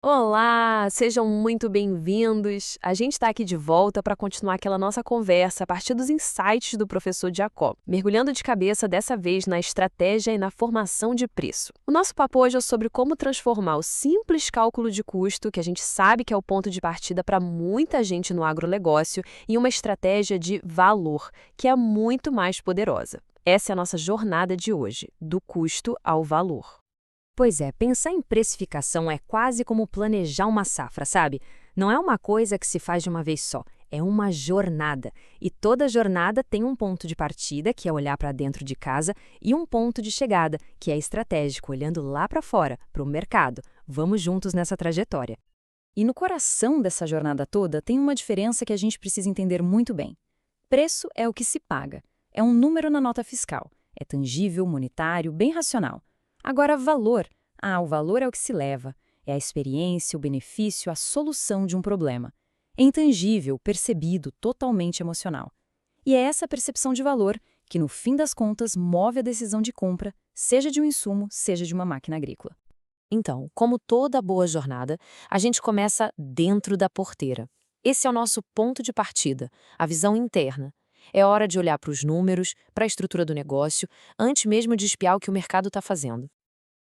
Olá, sejam muito bem-vindos. A gente está aqui de volta para continuar aquela nossa conversa a partir dos insights do professor Jacó, mergulhando de cabeça dessa vez na estratégia e na formação de preço. O nosso papo hoje é sobre como transformar o simples cálculo de custo, que a gente sabe que é o ponto de partida para muita gente no agronegócio, em uma estratégia de valor, que é muito mais poderosa. Essa é a nossa jornada de hoje, do custo ao valor. Pois é, pensar em precificação é quase como planejar uma safra, sabe? Não é uma coisa que se faz de uma vez só, é uma jornada. E toda jornada tem um ponto de partida, que é olhar para dentro de casa, e um ponto de chegada, que é estratégico, olhando lá para fora, para o mercado. Vamos juntos nessa trajetória. E no coração dessa jornada toda tem uma diferença que a gente precisa entender muito bem. Preço é o que se paga, é um número na nota fiscal, é tangível, monetário, bem racional. Agora, valor. O valor é o que se leva. É a experiência, o benefício, a solução de um problema. É intangível, percebido, totalmente emocional. E é essa percepção de valor que, no fim das contas, move a decisão de compra, seja de um insumo, seja de uma máquina agrícola. Então, como toda boa jornada, a gente começa dentro da porteira. Esse é o nosso ponto de partida, a visão interna. É hora de olhar para os números, para a estrutura do negócio, antes mesmo de espiar o que o mercado está fazendo.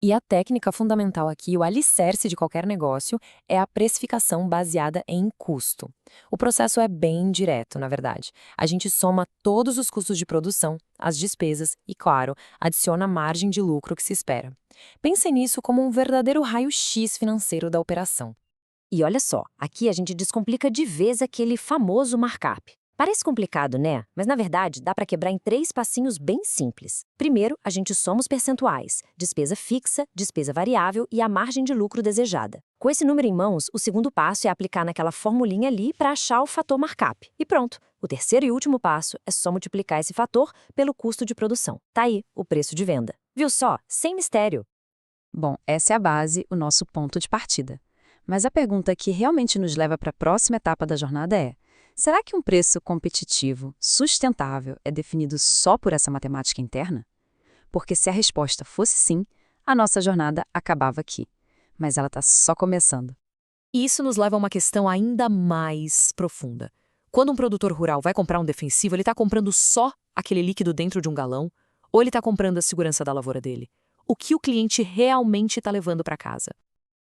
E a técnica fundamental aqui, o alicerce de qualquer negócio, é a precificação baseada em custo. O processo é bem direto, na verdade. A gente soma todos os custos de produção, as despesas e, claro, adiciona a margem de lucro que se espera. Pensem nisso como um verdadeiro raio-x financeiro da operação. E olha só, aqui a gente descomplica de vez aquele famoso markup. Parece complicado, né? Mas na verdade dá para quebrar em 3 passinhos bem simples. Primeiro, a gente soma os percentuais: despesa fixa, despesa variável e a margem de lucro desejada. Com esse número em mãos, o segundo passo é aplicar naquela formulinha ali para achar o fator markup. E pronto. O terceiro e último passo é só multiplicar esse fator pelo custo de produção. Tá aí o preço de venda. Viu só? Sem mistério. Bom, essa é a base, o nosso ponto de partida. Mas a pergunta que realmente nos leva para a próxima etapa da jornada é: será que um preço competitivo, sustentável, é definido só por essa matemática interna? Porque se a resposta fosse sim, a nossa jornada acabava aqui. Mas ela está só começando. E isso nos leva a uma questão ainda mais profunda. Quando um produtor rural vai comprar um defensivo, ele está comprando só aquele líquido dentro de um galão? Ou ele está comprando a segurança da lavoura dele? O que o cliente realmente está levando para casa?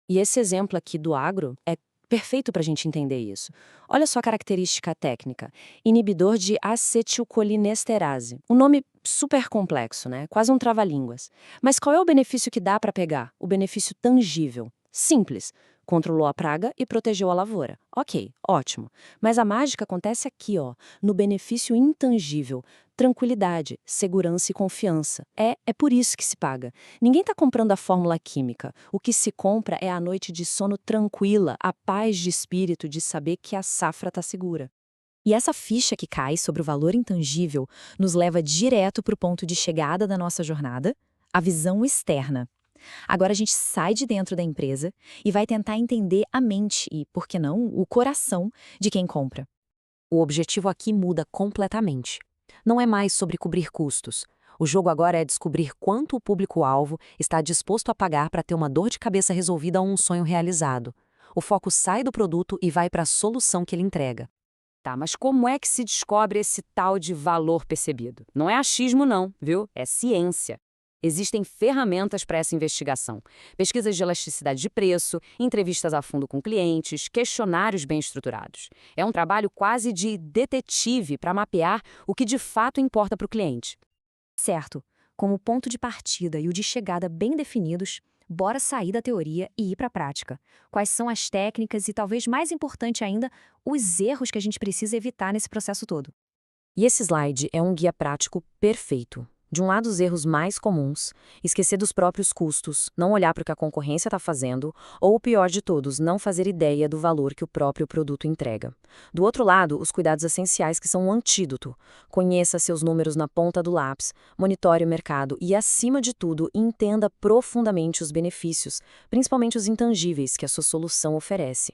E esse exemplo aqui do agro é perfeito para a gente entender isso. Olha só a característica técnica: inibidor de acetilcolinesterase. Um nome super complexo, né? Quase um trava-línguas. Mas qual é o benefício que dá para pegar? O benefício tangível. Simples. Controlou a praga e protegeu a lavoura. Ok, ótimo. Mas a mágica acontece aqui, ó, no benefício intangível. Tranquilidade, segurança e confiança. É por isso que se paga. Ninguém está comprando a fórmula química. O que se compra é a noite de sono tranquila, a paz de espírito de saber que a safra está segura. E essa ficha que cai sobre o valor intangível nos leva direto para o ponto de chegada da nossa jornada, a visão externa. Agora a gente sai de dentro da empresa e vai tentar entender a mente e, por que não, o coração de quem compra. O objetivo aqui muda completamente. Não é mais sobre cobrir custos. O jogo agora é descobrir quanto o público-alvo está disposto a pagar para ter uma dor de cabeça resolvida ou um sonho realizado. O foco sai do produto e vai para a solução que ele entrega. Tá, mas como é que se descobre esse tal de valor percebido? Não é achismo não, viu? É ciência. Existem ferramentas para essa investigação. Pesquisas de elasticidade de preço, entrevistas a fundo com clientes, questionários bem estruturados. É um trabalho quase de detetive para mapear o que de fato importa para o cliente. Certo, com o ponto de partida e o de chegada bem definidos, bora sair da teoria e ir para a prática. Quais são as técnicas e, talvez mais importante ainda, os erros que a gente precisa evitar nesse processo todo? E esse slide é um guia prático perfeito. De um lado, os erros mais comuns, esquecer dos próprios custos, não olhar para o que a concorrência está fazendo, ou o pior de todos, não fazer ideia do valor que o próprio produto entrega. Do outro lado, os cuidados essenciais que são um antídoto. Conheça seus números na ponta do lápis, monitore o mercado e, acima de tudo, entenda profundamente os benefícios, principalmente os intangíveis que a sua solução oferece.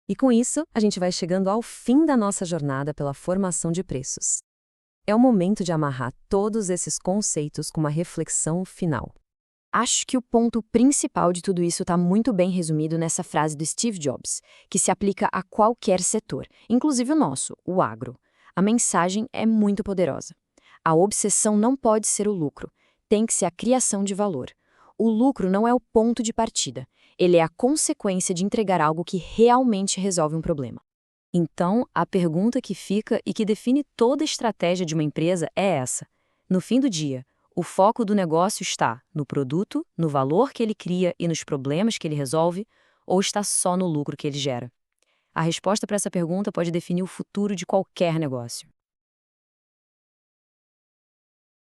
E com isso, a gente vai chegando ao fim da nossa jornada pela formação de preços. É o momento de amarrar todos esses conceitos com uma reflexão final. Acho que o ponto principal de tudo isso está muito bem resumido nessa frase do Steve Jobs, que se aplica a qualquer setor, inclusive o nosso, o agro. A mensagem é muito poderosa. A obsessão não pode ser o lucro, tem que ser a criação de valor. O lucro não é o ponto de partida, ele é a consequência de entregar algo que realmente resolve um problema. Então, a pergunta que fica e que define toda a estratégia de uma empresa é essa. No fim do dia, o foco do negócio está no produto, no valor que ele cria e nos problemas que ele resolve, ou está só no lucro que ele gera? A resposta para essa pergunta pode definir o futuro de qualquer negócio.